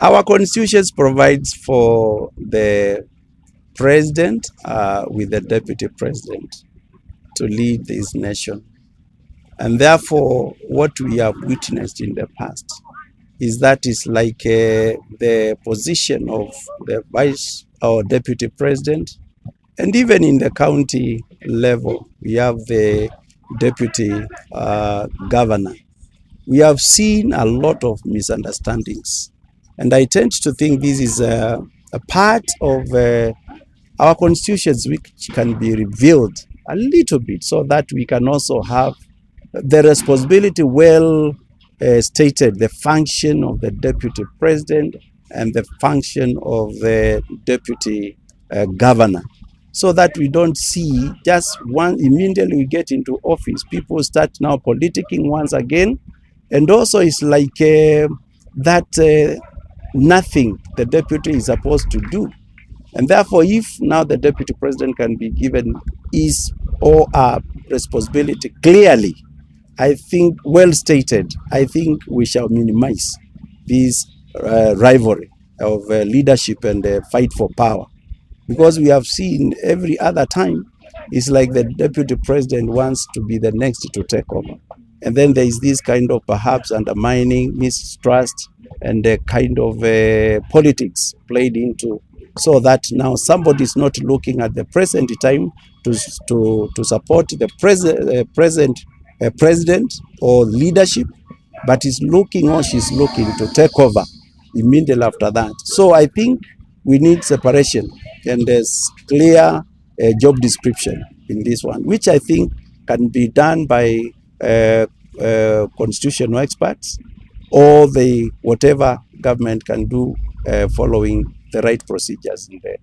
Our constitution provides for the president with the deputy president to lead this nation. And therefore, what we have witnessed in the past is that is like the position of the vice or deputy president. And even in the county level, we have the deputy governor. We have seen a lot of misunderstandings. And I tend to think this is a part of our constitutions which can be revealed a little bit so that we can also have the responsibility well stated, the function of the deputy president and the function of the deputy governor, so that we don't see just one immediately we get into office, people start now politicking once again. And also it's like that nothing the deputy is supposed to do. And therefore, if now the deputy president can be given his or her responsibility clearly, I think well stated, I think we shall minimize this rivalry of leadership and fight for power. Because we have seen every other time, it's like the deputy president wants to be the next to take over. And then there is this kind of perhaps undermining, mistrust, and a kind of politics played into, so that now somebody is not looking at the present time to support the present president or leadership, but is looking or she's looking to take over immediately after that. So I think we need separation, and there's clear job description in this one, which I think can be done by constitutional experts or the whatever government can do following the right procedures in there.